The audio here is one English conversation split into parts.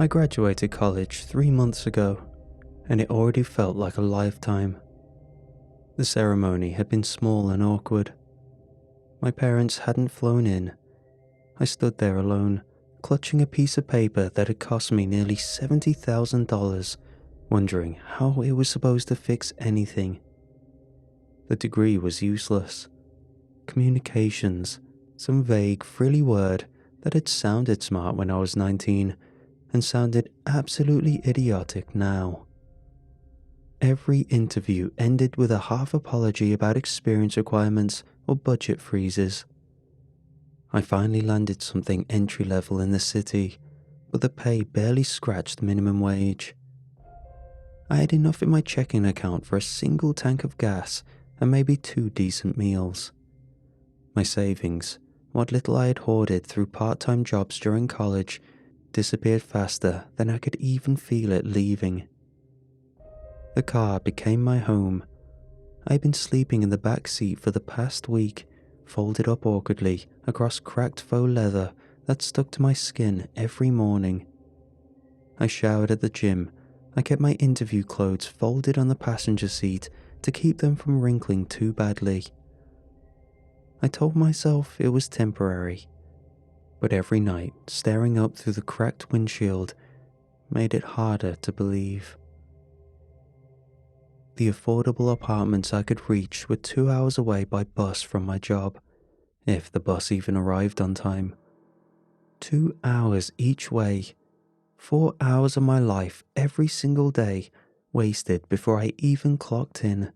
I graduated college 3 months ago, and it already felt like a lifetime. The ceremony had been small and awkward. My parents hadn't flown in. I stood there alone, clutching a piece of paper that had cost me nearly $70,000, wondering how it was supposed to fix anything. The degree was useless. Communications, some vague, frilly word that had sounded smart when I was 19 and sounded absolutely idiotic now. Every interview ended with a half apology about experience requirements or budget freezes. I finally landed something entry level in the city, but the pay barely scratched minimum wage. I had enough in my checking account for a single tank of gas and maybe 2 decent meals. My savings, what little I had hoarded through part-time jobs during college, disappeared faster than I could even feel it leaving. The car became my home. I had been sleeping in the back seat for the past week, folded up awkwardly across cracked faux leather that stuck to my skin every morning. I showered at the gym. I kept my interview clothes folded on the passenger seat to keep them from wrinkling too badly. I told myself it was temporary, but every night staring up through the cracked windshield made it harder to believe. The affordable apartments I could reach were 2 hours away by bus from my job, if the bus even arrived on time. 2 hours each way, 4 hours of my life every single day wasted before I even clocked in.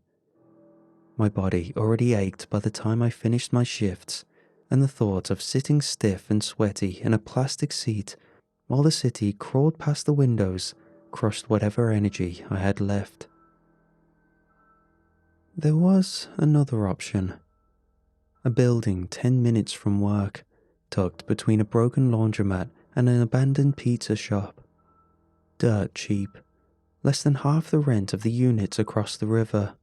My body already ached by the time I finished my shifts, and the thought of sitting stiff and sweaty in a plastic seat while the city crawled past the windows crushed whatever energy I had left. There was another option. A building 10 minutes from work, tucked between a broken laundromat and an abandoned pizza shop. Dirt cheap, less than half the rent of the units across the river.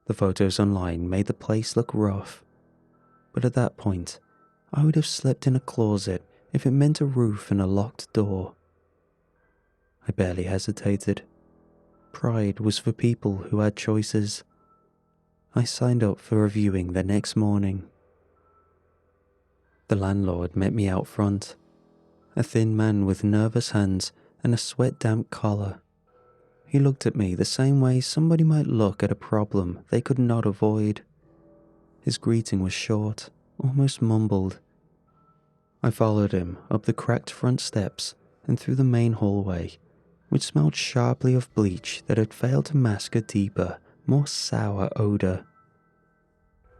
The photos online made the place look rough, but at that point, I would have slept in a closet if it meant a roof and a locked door. I barely hesitated. Pride was for people who had choices. I signed up for a viewing the next morning. The landlord met me out front, a thin man with nervous hands and a sweat-damp collar. He looked at me the same way somebody might look at a problem they could not avoid. His greeting was short, almost mumbled. I followed him up the cracked front steps and through the main hallway, which smelled sharply of bleach that had failed to mask a deeper, more sour odor.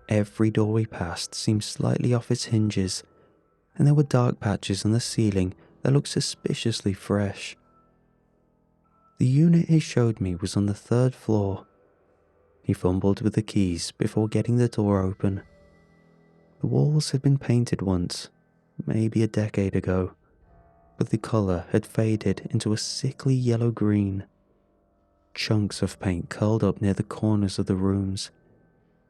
Every door we passed seemed slightly off its hinges, and there were dark patches on the ceiling that looked suspiciously fresh. The unit he showed me was on the 3rd floor. He fumbled with the keys before getting the door open. The walls had been painted once, maybe a decade ago, but the color had faded into a sickly yellow-green. Chunks of paint curled up near the corners of the rooms.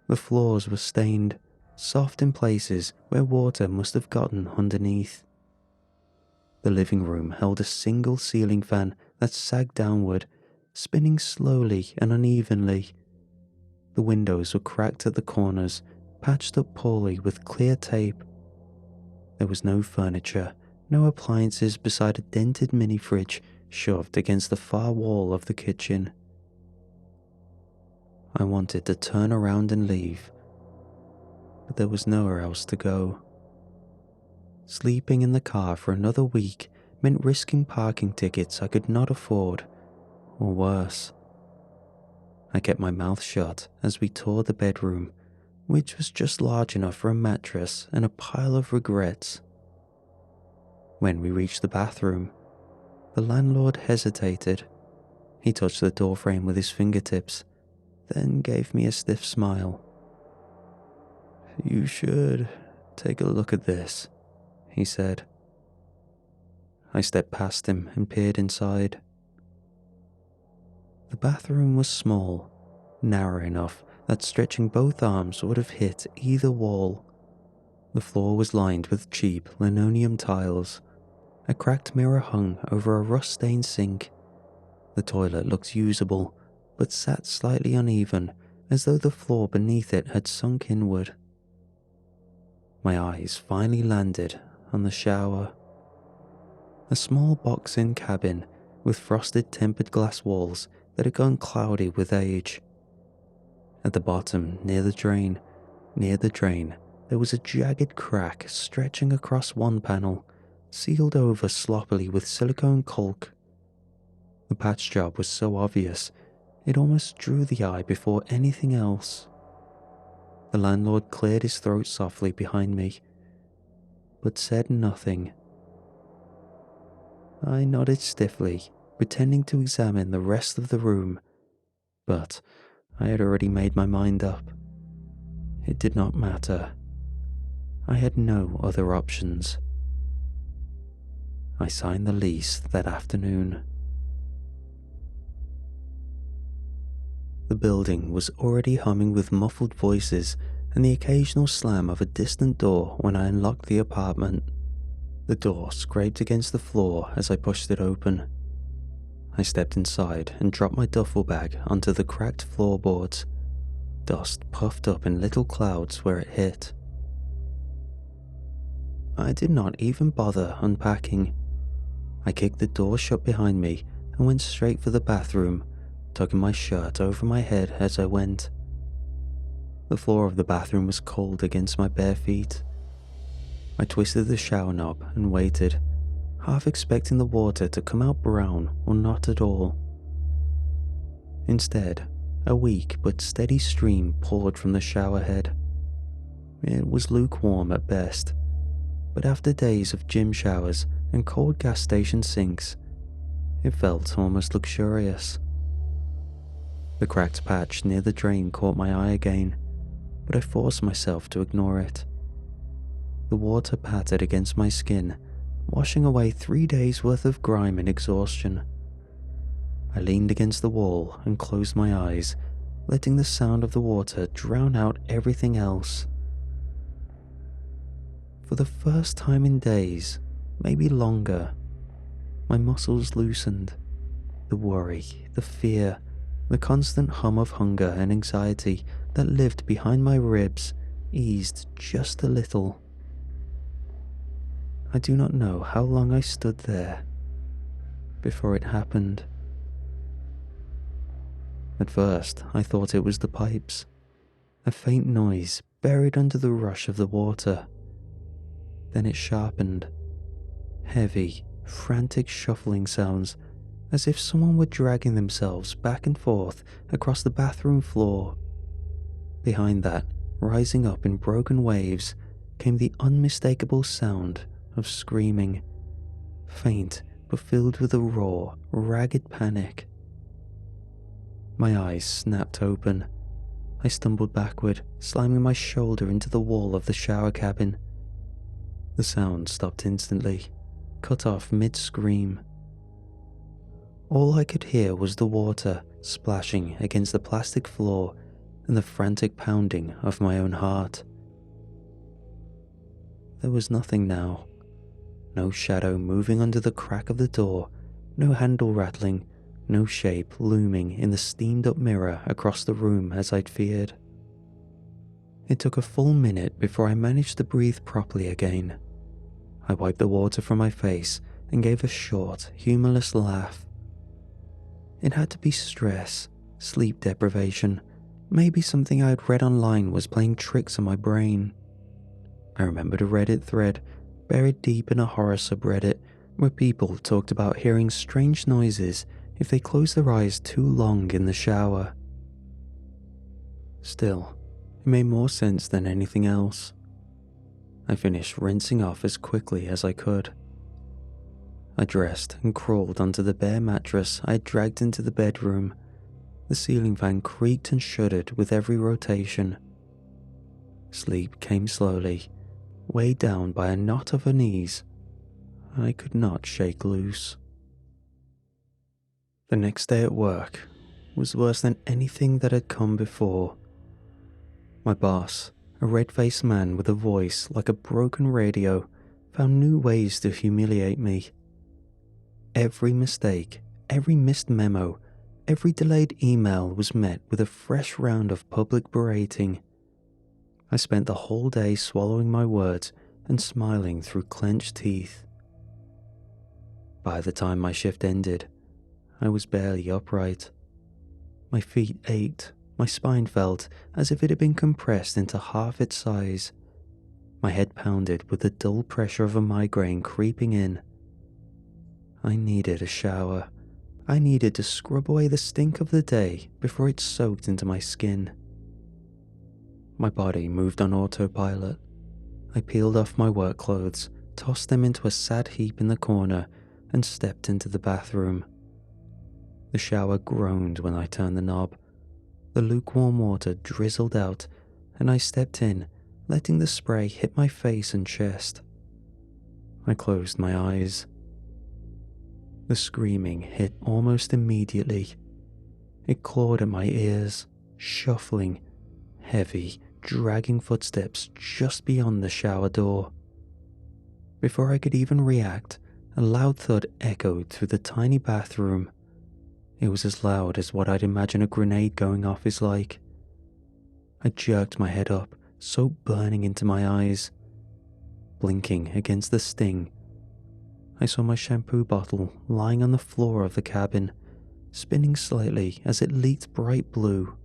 The floors were stained, soft in places where water must have gotten underneath. The living room held a single ceiling fan that sagged downward, spinning slowly and unevenly. The windows were cracked at the corners, patched up poorly with clear tape. There was no furniture, no appliances beside a dented mini-fridge shoved against the far wall of the kitchen. I wanted to turn around and leave, but there was nowhere else to go. Sleeping in the car for another week meant risking parking tickets I could not afford, or worse. I kept my mouth shut as we toured the bedroom, which was just large enough for a mattress and a pile of regrets. When we reached the bathroom, the landlord hesitated. He touched the doorframe with his fingertips, then gave me a stiff smile. "You should take a look at this," he said. I stepped past him and peered inside. The bathroom was small, narrow enough that stretching both arms would have hit either wall. The floor was lined with cheap linoleum tiles, A cracked mirror hung over a rust-stained sink. The toilet looked usable, but sat slightly uneven, as though the floor beneath it had sunk inward. My eyes finally landed on the shower. A small box-in cabin with frosted tempered glass walls that had gone cloudy with age. At the bottom, near the drain, there was a jagged crack stretching across one panel, sealed over sloppily with silicone caulk. The patch job was so obvious, it almost drew the eye before anything else. The landlord cleared his throat softly behind me, but said nothing. I nodded stiffly, pretending to examine the rest of the room, but I had already made my mind up. It did not matter. I had no other options. I signed the lease that afternoon. The building was already humming with muffled voices and the occasional slam of a distant door when I unlocked the apartment. The door scraped against the floor as I pushed it open. I stepped inside and dropped my duffel bag onto the cracked floorboards. Dust puffed up in little clouds where it hit. I did not even bother unpacking. I kicked the door shut behind me and went straight for the bathroom, tucking my shirt over my head as I went. The floor of the bathroom was cold against my bare feet. I twisted the shower knob and waited, half expecting the water to come out brown or not at all. Instead, a weak but steady stream poured from the shower head. It was lukewarm at best, but after days of gym showers and cold gas station sinks, it felt almost luxurious. The cracked patch near the drain caught my eye again, but I forced myself to ignore it. The water pattered against my skin, washing away 3 days' worth of grime and exhaustion. I leaned against the wall and closed my eyes, letting the sound of the water drown out everything else. For the first time in days, maybe longer, my muscles loosened. The worry, the fear, the constant hum of hunger and anxiety that lived behind my ribs eased just a little. I do not know how long I stood there before it happened. At first, I thought it was the pipes, a faint noise buried under the rush of the water. Then it sharpened, heavy, frantic shuffling sounds, as if someone were dragging themselves back and forth across the bathroom floor. Behind that, rising up in broken waves, came the unmistakable sound of screaming, faint but filled with a raw, ragged panic. My eyes snapped open. I stumbled backward, slamming my shoulder into the wall of the shower cabin. The sound stopped instantly, cut off mid-scream. All I could hear was the water splashing against the plastic floor and the frantic pounding of my own heart. There was nothing now. No shadow moving under the crack of the door, no handle rattling, no shape looming in the steamed-up mirror across the room as I'd feared. It took a full minute before I managed to breathe properly again. I wiped the water from my face and gave a short, humorless laugh. It had to be stress, sleep deprivation, maybe something I had read online was playing tricks on my brain. I remembered a Reddit thread buried deep in a horror subreddit where people talked about hearing strange noises if they closed their eyes too long in the shower. Still, it made more sense than anything else. I finished rinsing off as quickly as I could. I dressed and crawled onto the bare mattress I had dragged into the bedroom. The ceiling fan creaked and shuddered with every rotation. Sleep came slowly, weighed down by a knot of unease I could not shake loose. The next day at work was worse than anything that had come before. My boss, a red-faced man with a voice like a broken radio, found new ways to humiliate me. Every mistake, every missed memo, every delayed email was met with a fresh round of public berating. I spent the whole day swallowing my words and smiling through clenched teeth. By the time my shift ended, I was barely upright. My feet ached, my spine felt as if it had been compressed into half its size. My head pounded with the dull pressure of a migraine creeping in. I needed a shower. I needed to scrub away the stink of the day before it soaked into my skin. My body moved on autopilot. I peeled off my work clothes, tossed them into a sad heap in the corner, and stepped into the bathroom. The shower groaned when I turned the knob. The lukewarm water drizzled out, and I stepped in, letting the spray hit my face and chest. I closed my eyes. The screaming hit almost immediately. It clawed at my ears, shuffling, heavy, dragging footsteps just beyond the shower door. Before I could even react, a loud thud echoed through the tiny bathroom. It was as loud as what I'd imagine a grenade going off is like. I jerked my head up, soap burning into my eyes. Blinking against the sting, I saw my shampoo bottle lying on the floor of the cabin, spinning slightly as it leaked bright blue.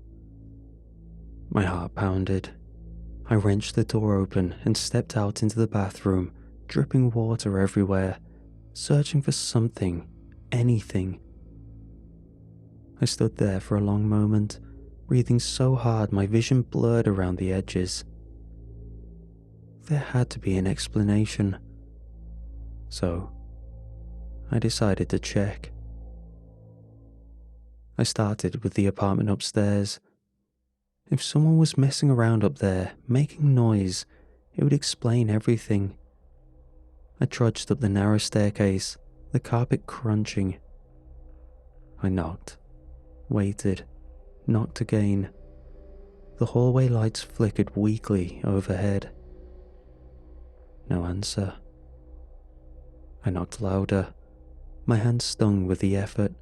My heart pounded. I wrenched the door open and stepped out into the bathroom, dripping water everywhere, searching for something, anything. I stood there for a long moment, breathing so hard my vision blurred around the edges. There had to be an explanation. So, I decided to check. I started with the apartment upstairs. If someone was messing around up there, making noise, it would explain everything. I trudged up the narrow staircase, the carpet crunching. I knocked, waited, knocked again. The hallway lights flickered weakly overhead. No answer. I knocked louder. My hand stung with the effort.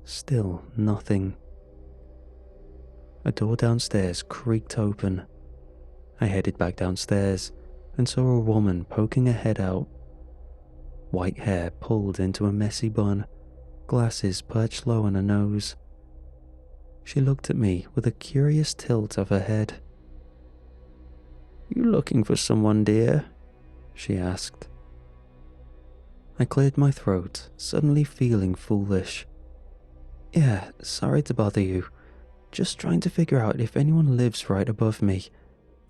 Still nothing. A door downstairs creaked open. I headed back downstairs and saw a woman poking her head out. White hair pulled into a messy bun, glasses perched low on her nose. She looked at me with a curious tilt of her head. "You looking for someone, dear?" she asked. I cleared my throat, suddenly feeling foolish. "Yeah, sorry to bother you. Just trying to figure out if anyone lives right above me.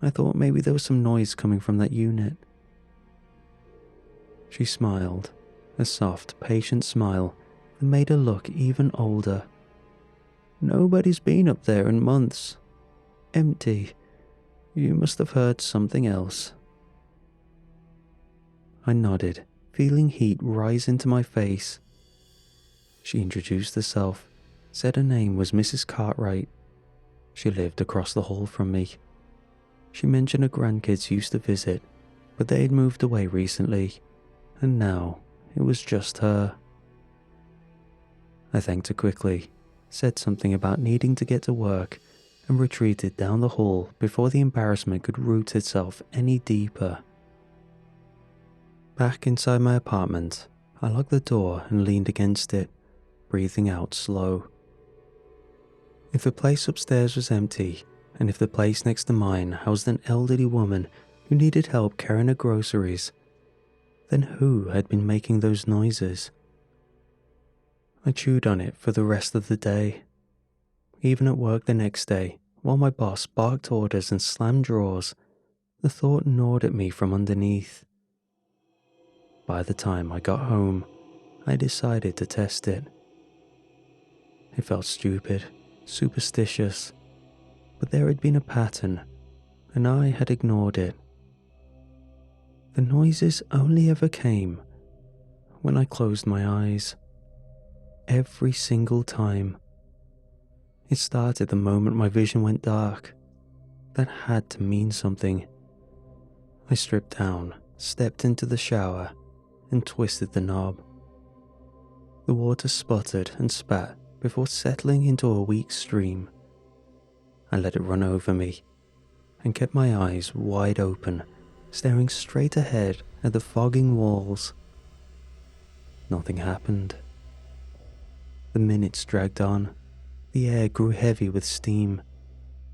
I thought maybe there was some noise coming from that unit." She smiled, a soft, patient smile that made her look even older. "Nobody's been up there in months. Empty. You must have heard something else." I nodded, feeling heat rise into my face. She introduced herself, said her name was Mrs. Cartwright. She lived across the hall from me. She mentioned her grandkids used to visit, but they had moved away recently, and now it was just her. I thanked her quickly, said something about needing to get to work, and retreated down the hall before the embarrassment could root itself any deeper. Back inside my apartment, I locked the door and leaned against it, breathing out slow. If the place upstairs was empty, and if the place next to mine housed an elderly woman who needed help carrying her groceries, then who had been making those noises? I chewed on it for the rest of the day. Even at work the next day, while my boss barked orders and slammed drawers, the thought gnawed at me from underneath. By the time I got home, I decided to test it. It felt stupid, superstitious, but there had been a pattern, and I had ignored it. The noises only ever came when I closed my eyes. Every single time. It started the moment my vision went dark. That had to mean something. I stripped down, stepped into the shower, and twisted the knob. The water sputtered and spat before settling into a weak stream. I let it run over me and kept my eyes wide open, staring straight ahead at the fogging walls. Nothing happened. The minutes dragged on. The air grew heavy with steam.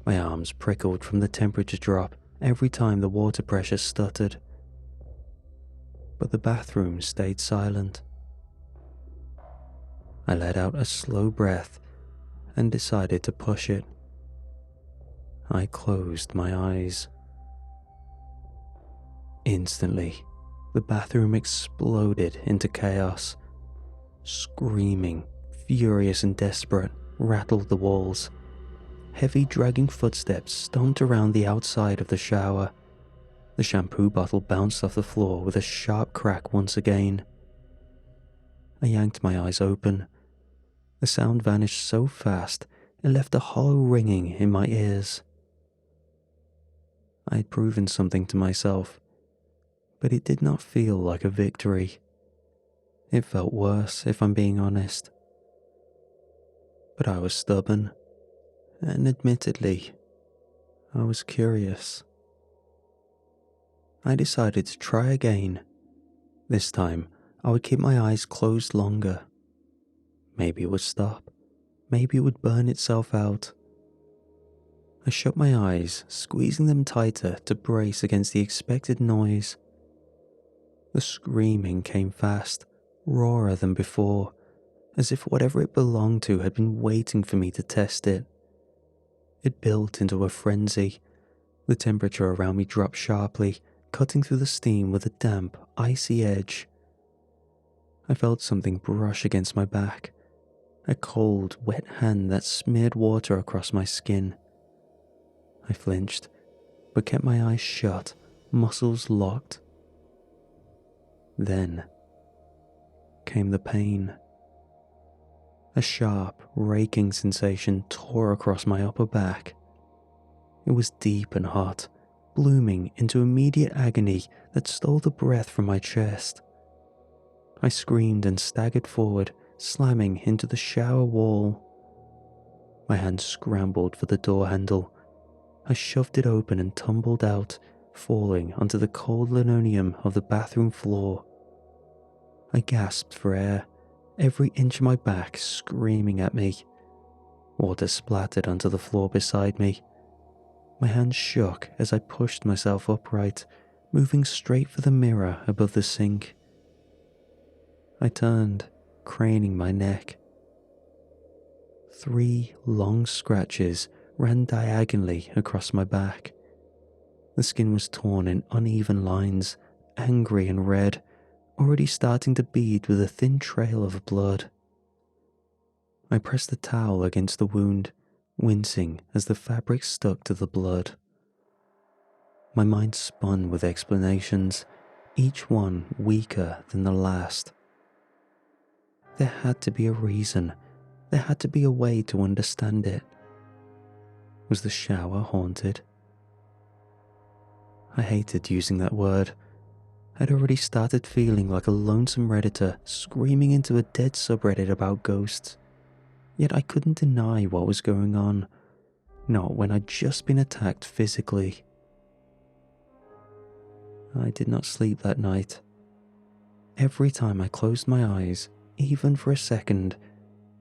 My arms prickled from the temperature drop every time the water pressure stuttered. But the bathroom stayed silent. I let out a slow breath and decided to push it. I closed my eyes. Instantly, the bathroom exploded into chaos. Screaming, furious and desperate, rattled the walls. Heavy dragging footsteps stomped around the outside of the shower. The shampoo bottle bounced off the floor with a sharp crack once again. I yanked my eyes open. The sound vanished so fast it left a hollow ringing in my ears. I had proven something to myself, but it did not feel like a victory. It felt worse, if I'm being honest. But I was stubborn, and admittedly, I was curious. I decided to try again. This time, I would keep my eyes closed longer. Maybe it would stop. Maybe it would burn itself out. I shut my eyes, squeezing them tighter to brace against the expected noise. The screaming came fast, rawer than before, as if whatever it belonged to had been waiting for me to test it. It built into a frenzy. The temperature around me dropped sharply, cutting through the steam with a damp, icy edge. I felt something brush against my back, a cold, wet hand that smeared water across my skin. I flinched, but kept my eyes shut, muscles locked. Then came the pain. A sharp, raking sensation tore across my upper back. It was deep and hot, blooming into immediate agony that stole the breath from my chest. I screamed and staggered forward, slamming into the shower wall. My hand scrambled for the door handle. I shoved it open and tumbled out, falling onto the cold linoleum of the bathroom floor. I gasped for air, every inch of my back screaming at me. Water splattered onto the floor beside me. My hands shook as I pushed myself upright, moving straight for the mirror above the sink. I turned, craning my neck. 3 long scratches ran diagonally across my back. The skin was torn in uneven lines, angry and red, already starting to bead with a thin trail of blood. I pressed the towel against the wound, wincing as the fabric stuck to the blood. My mind spun with explanations, each one weaker than the last. There had to be a reason. There had to be a way to understand it. Was the shower haunted? I hated using that word. I'd already started feeling like a lonesome Redditor screaming into a dead subreddit about ghosts. Yet I couldn't deny what was going on, not when I'd just been attacked physically. I did not sleep that night. Every time I closed my eyes, even for a second,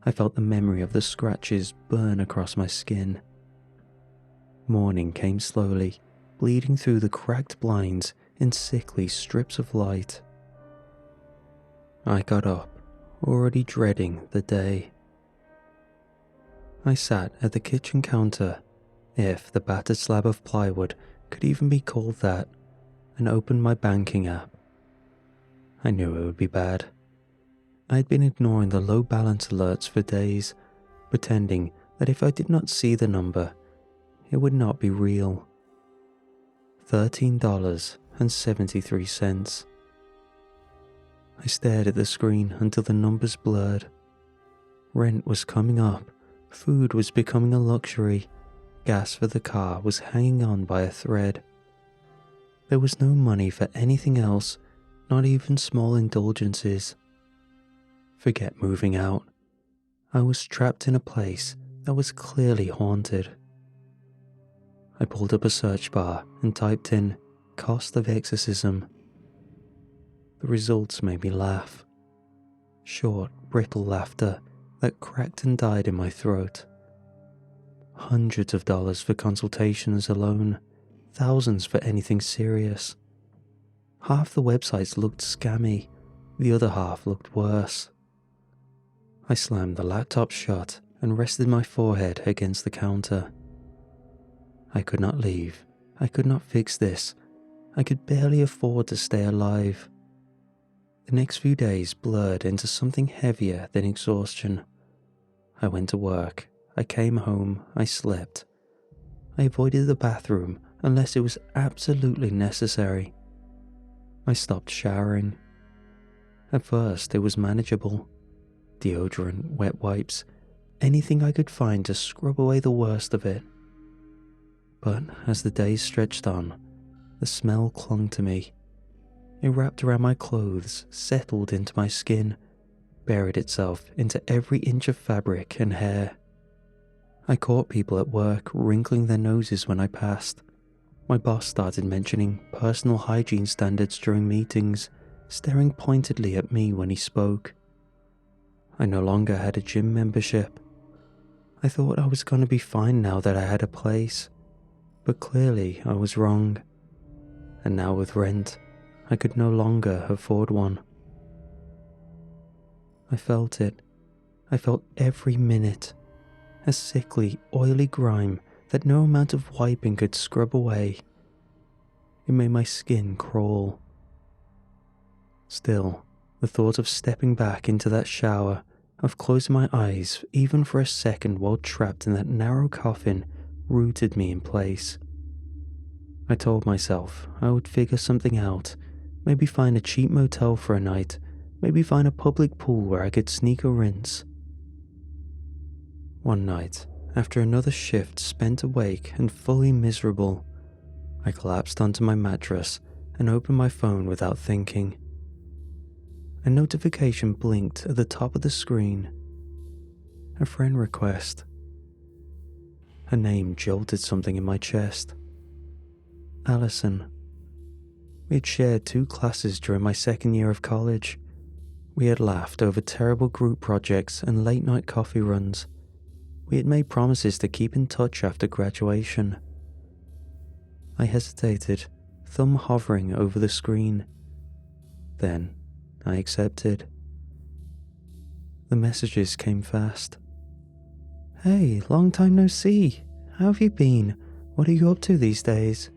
I felt the memory of the scratches burn across my skin. Morning came slowly, bleeding through the cracked blinds in sickly strips of light. I got up, already dreading the day. I sat at the kitchen counter, if the battered slab of plywood could even be called that, and opened my banking app. I knew it would be bad. I had been ignoring the low balance alerts for days, pretending that if I did not see the number, it would not be real. $13.73. I stared at the screen until the numbers blurred. Rent was coming up, food was becoming a luxury, gas for the car was hanging on by a thread. There was no money for anything else, not even small indulgences. Forget moving out. I was trapped in a place that was clearly haunted. I pulled up a search bar and typed in cost of exorcism. The results made me laugh. Short, brittle laughter that cracked and died in my throat. Hundreds of dollars for consultations alone, thousands for anything serious. Half the websites looked scammy, the other half looked worse. I slammed the laptop shut and rested my forehead against the counter. I could not leave. I could not fix this. I could barely afford to stay alive. The next few days blurred into something heavier than exhaustion. I went to work. I came home. I slept. I avoided the bathroom unless it was absolutely necessary. I stopped showering. At first, it was manageable. Deodorant, wet wipes, anything I could find to scrub away the worst of it. But as the days stretched on, the smell clung to me. It wrapped around my clothes, settled into my skin, buried itself into every inch of fabric and hair. I caught people at work wrinkling their noses when I passed. My boss started mentioning personal hygiene standards during meetings, staring pointedly at me when he spoke. I no longer had a gym membership. I thought I was going to be fine now that I had a place, but clearly I was wrong. And now with rent, I could no longer afford one. I felt it. I felt every minute. A sickly, oily grime that no amount of wiping could scrub away. It made my skin crawl. Still, the thought of stepping back into that shower, of closing my eyes even for a second while trapped in that narrow coffin, rooted me in place. I told myself I would figure something out, maybe find a cheap motel for a night, maybe find a public pool where I could sneak a rinse. One night, after another shift spent awake and fully miserable, I collapsed onto my mattress and opened my phone without thinking. A notification blinked at the top of the screen. A friend request. Her name jolted something in my chest. Allison. We had shared 2 classes during my second year of college. We had laughed over terrible group projects and late-night coffee runs. We had made promises to keep in touch after graduation. I hesitated, thumb hovering over the screen. Then, I accepted. The messages came fast. "Hey, long time no see. How have you been? What are you up to these days?"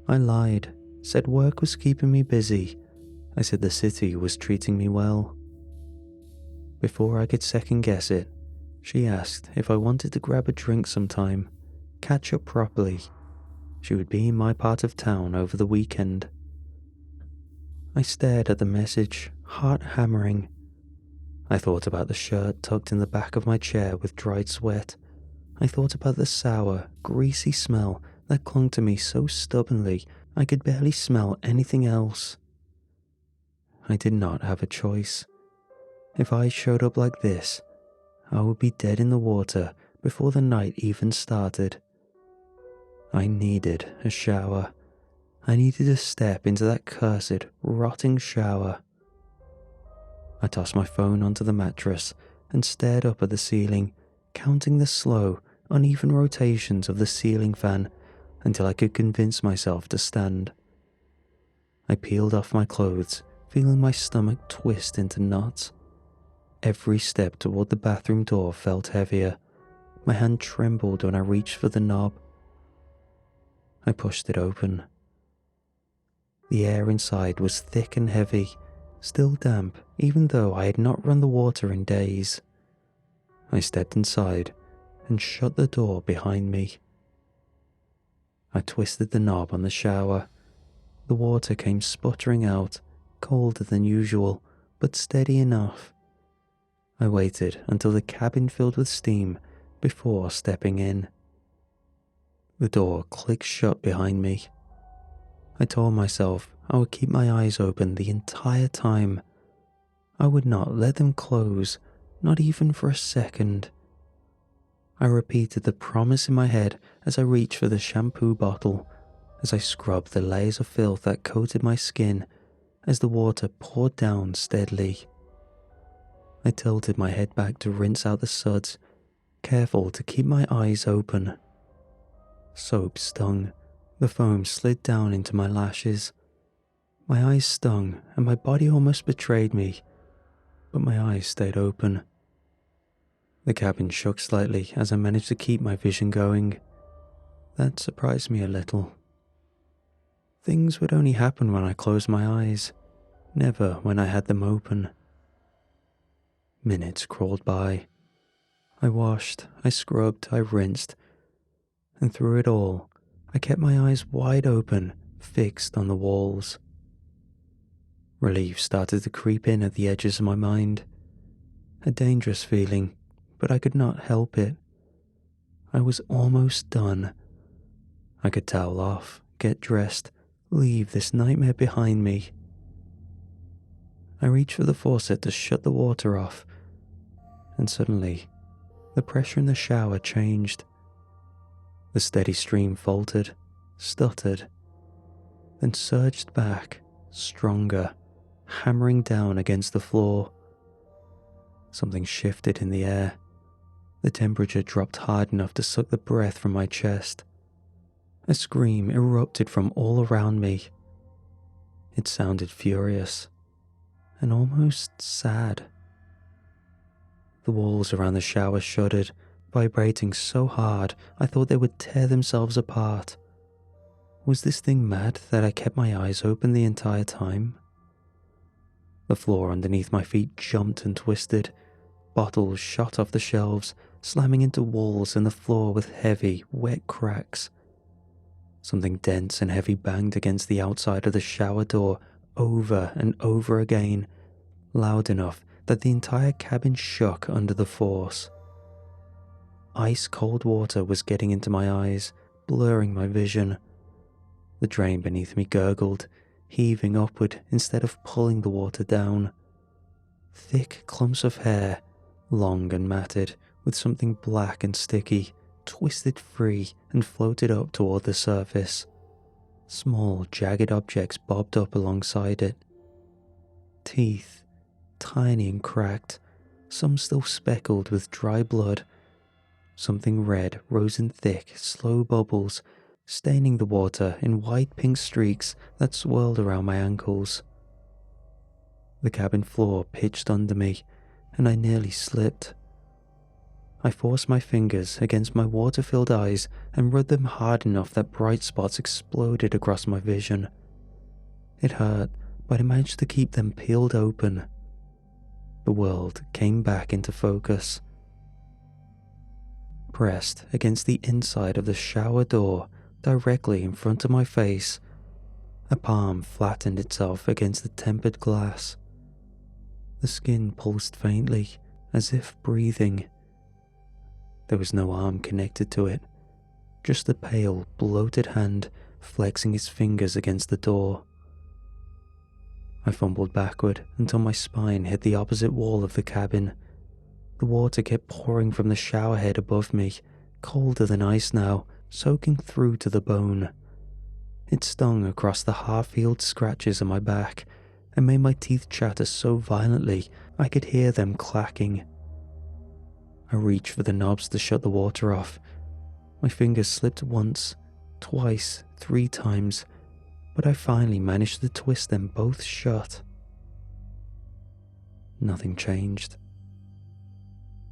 I lied, said work was keeping me busy. I said the city was treating me well. Before I could second guess it, she asked if I wanted to grab a drink sometime, catch up properly. She would be in my part of town over the weekend. I stared at the message, heart hammering. I thought about the shirt tucked in the back of my chair with dried sweat. I thought about the sour, greasy smell that clung to me so stubbornly I could barely smell anything else. I did not have a choice. If I showed up like this, I would be dead in the water before the night even started. I needed a shower. I needed to step into that cursed, rotting shower. I tossed my phone onto the mattress and stared up at the ceiling, counting the slow, uneven rotations of the ceiling fan until I could convince myself to stand. I peeled off my clothes, feeling my stomach twist into knots. Every step toward the bathroom door felt heavier. My hand trembled when I reached for the knob. I pushed it open. The air inside was thick and heavy, still damp even though I had not run the water in days. I stepped inside and shut the door behind me. I twisted the knob on the shower. The water came sputtering out, colder than usual, but steady enough. I waited until the cabin filled with steam before stepping in. The door clicked shut behind me. I told myself I would keep my eyes open the entire time. I would not let them close, not even for a second. I repeated the promise in my head as I reached for the shampoo bottle, as I scrubbed the layers of filth that coated my skin as the water poured down steadily. I tilted my head back to rinse out the suds, careful to keep my eyes open. Soap stung. The foam slid down into my lashes. My eyes stung and my body almost betrayed me, but my eyes stayed open. The cabin shook slightly as I managed to keep my vision going. That surprised me a little. Things would only happen when I closed my eyes, never when I had them open. Minutes crawled by. I washed, I scrubbed, I rinsed, and through it all, I kept my eyes wide open, fixed on the walls. Relief started to creep in at the edges of my mind. A dangerous feeling, but I could not help it. I was almost done. I could towel off, get dressed, leave this nightmare behind me. I reached for the faucet to shut the water off, and suddenly, the pressure in the shower changed. The steady stream faltered, stuttered, then surged back, stronger, hammering down against the floor. Something shifted in the air. The temperature dropped hard enough to suck the breath from my chest. A scream erupted from all around me. It sounded furious and almost sad. The walls around the shower shuddered, vibrating so hard I thought they would tear themselves apart. Was this thing mad that I kept my eyes open the entire time? The floor underneath my feet jumped and twisted. Bottles shot off the shelves, slamming into walls and the floor with heavy, wet cracks. Something dense and heavy banged against the outside of the shower door over and over again, loud enough that the entire cabin shook under the force. Ice-cold water was getting into my eyes, blurring my vision. The drain beneath me gurgled, heaving upward instead of pulling the water down. Thick clumps of hair, long and matted, with something black and sticky, twisted free and floated up toward the surface. Small, jagged objects bobbed up alongside it. Teeth, tiny and cracked, some still speckled with dry blood. Something red rose in thick, slow bubbles, staining the water in white pink streaks that swirled around my ankles. The cabin floor pitched under me, and I nearly slipped. I forced my fingers against my water-filled eyes and rubbed them hard enough that bright spots exploded across my vision. It hurt, but I managed to keep them peeled open. The world came back into focus. Pressed against the inside of the shower door, directly in front of my face, a palm flattened itself against the tempered glass. The skin pulsed faintly, as if breathing. There was no arm connected to it, just a pale, bloated hand flexing its fingers against the door. I fumbled backward until my spine hit the opposite wall of the cabin. The water kept pouring from the shower head above me, colder than ice now, soaking through to the bone. It stung across the half-healed scratches on my back and made my teeth chatter so violently I could hear them clacking. I reached for the knobs to shut the water off. My fingers slipped once, twice, 3 times, but I finally managed to twist them both shut. Nothing changed.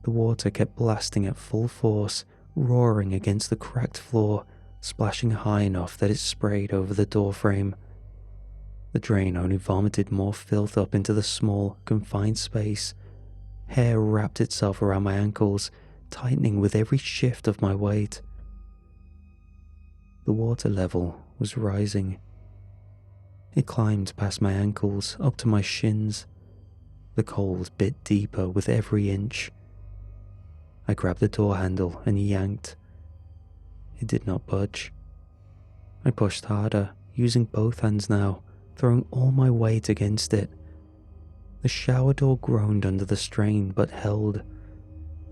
The water kept blasting at full force, roaring against the cracked floor, splashing high enough that it sprayed over the doorframe. The drain only vomited more filth up into the small, confined space. Hair wrapped itself around my ankles, tightening with every shift of my weight. The water level was rising. It climbed past my ankles, up to my shins. The cold bit deeper with every inch. I grabbed the door handle and yanked. It did not budge. I pushed harder, using both hands now, throwing all my weight against it. The shower door groaned under the strain, but held.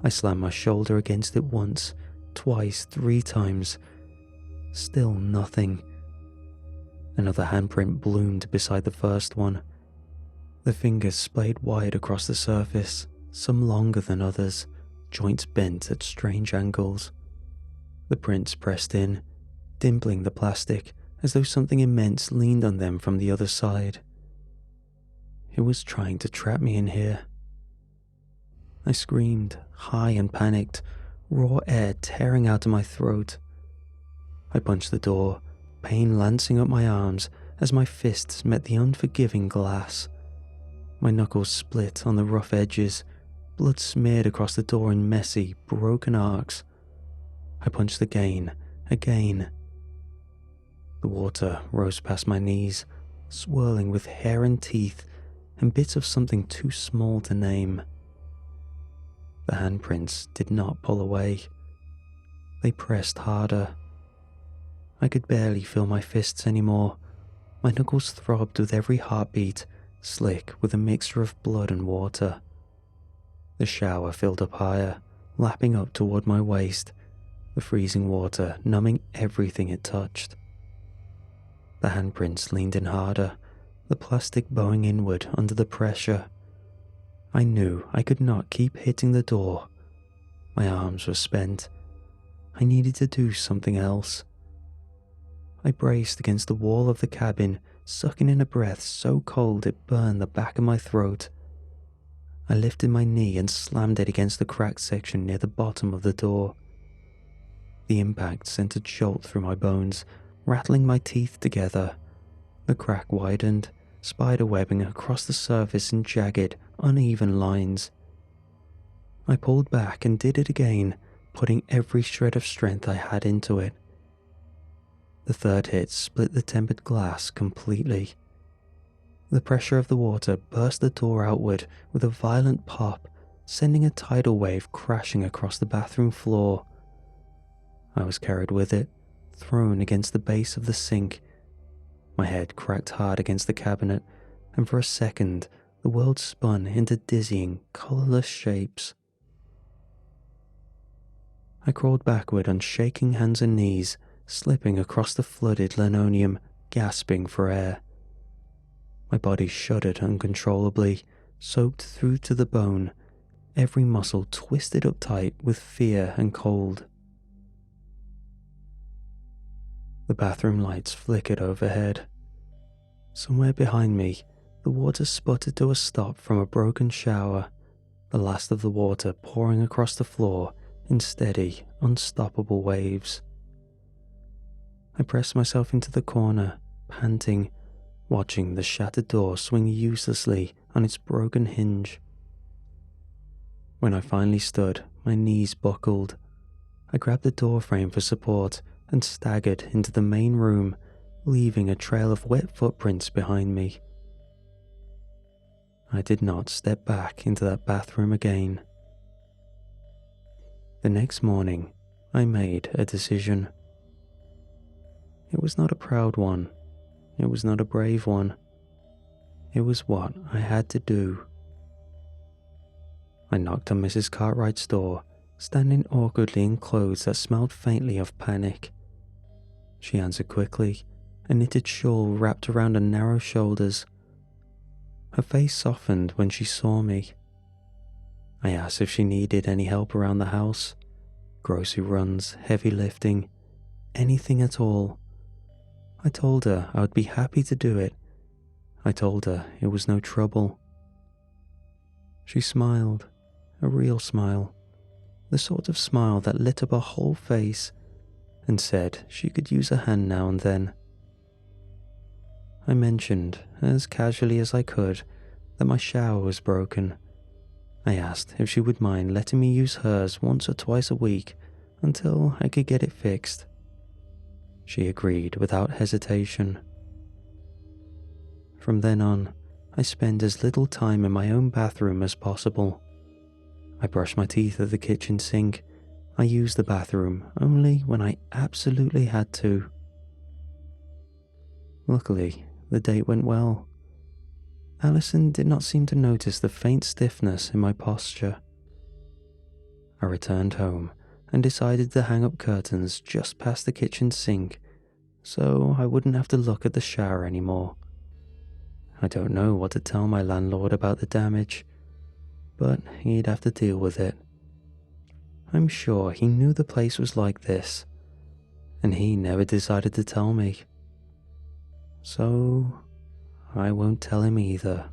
I slammed my shoulder against it once, twice, 3 times. Still nothing. Another handprint bloomed beside the first one. The fingers splayed wide across the surface, some longer than others, joints bent at strange angles. The prints pressed in, dimpling the plastic as though something immense leaned on them from the other side. It was trying to trap me in here. I screamed, high and panicked, raw air tearing out of my throat. I punched the door, pain lancing up my arms as my fists met the unforgiving glass. My knuckles split on the rough edges, blood smeared across the door in messy, broken arcs. I punched again. The water rose past my knees, swirling with hair and teeth and bits of something too small to name. The handprints did not pull away. They pressed harder. I could barely feel my fists anymore. My knuckles throbbed with every heartbeat, slick with a mixture of blood and water. The shower filled up higher, lapping up toward my waist, the freezing water numbing everything it touched. The handprints leaned in harder, the plastic bowing inward under the pressure. I knew I could not keep hitting the door. My arms were spent. I needed to do something else. I braced against the wall of the cabin, sucking in a breath so cold it burned the back of my throat. I lifted my knee and slammed it against the cracked section near the bottom of the door. The impact sent a jolt through my bones, rattling my teeth together. The crack widened, spiderwebbing across the surface in jagged, uneven lines. I pulled back and did it again, putting every shred of strength I had into it. The third hit split the tempered glass completely. The pressure of the water burst the door outward with a violent pop, sending a tidal wave crashing across the bathroom floor. I was carried with it, thrown against the base of the sink. My head cracked hard against the cabinet, and for a second the world spun into dizzying, colourless shapes. I crawled backward on shaking hands and knees, slipping across the flooded linoleum, gasping for air. My body shuddered uncontrollably, soaked through to the bone, every muscle twisted up tight with fear and cold. The bathroom lights flickered overhead. Somewhere behind me, the water sputtered to a stop from a broken shower, the last of the water pouring across the floor in steady, unstoppable waves. I pressed myself into the corner, panting, watching the shattered door swing uselessly on its broken hinge. When I finally stood, my knees buckled. I grabbed the door frame for support and staggered into the main room, leaving a trail of wet footprints behind me. I did not step back into that bathroom again. The next morning, I made a decision. It was not a proud one. It was not a brave one. It was what I had to do. I knocked on Mrs. Cartwright's door, standing awkwardly in clothes that smelled faintly of panic. She answered quickly, a knitted shawl wrapped around her narrow shoulders. Her face softened when she saw me. I asked if she needed any help around the house. Grocery runs, heavy lifting, anything at all. I told her I would be happy to do it. I told her it was no trouble. She smiled, a real smile, the sort of smile that lit up her whole face, and said she could use a hand now and then. I mentioned, as casually as I could, that my shower was broken. I asked if she would mind letting me use hers once or twice a week until I could get it fixed. She agreed without hesitation. From then on, I spent as little time in my own bathroom as possible. I brushed my teeth at the kitchen sink. I used the bathroom only when I absolutely had to. Luckily, the date went well. Alison did not seem to notice the faint stiffness in my posture. I returned home and decided to hang up curtains just past the kitchen sink so I wouldn't have to look at the shower anymore. I don't know what to tell my landlord about the damage, but he'd have to deal with it. I'm sure he knew the place was like this, and he never decided to tell me. So I won't tell him either.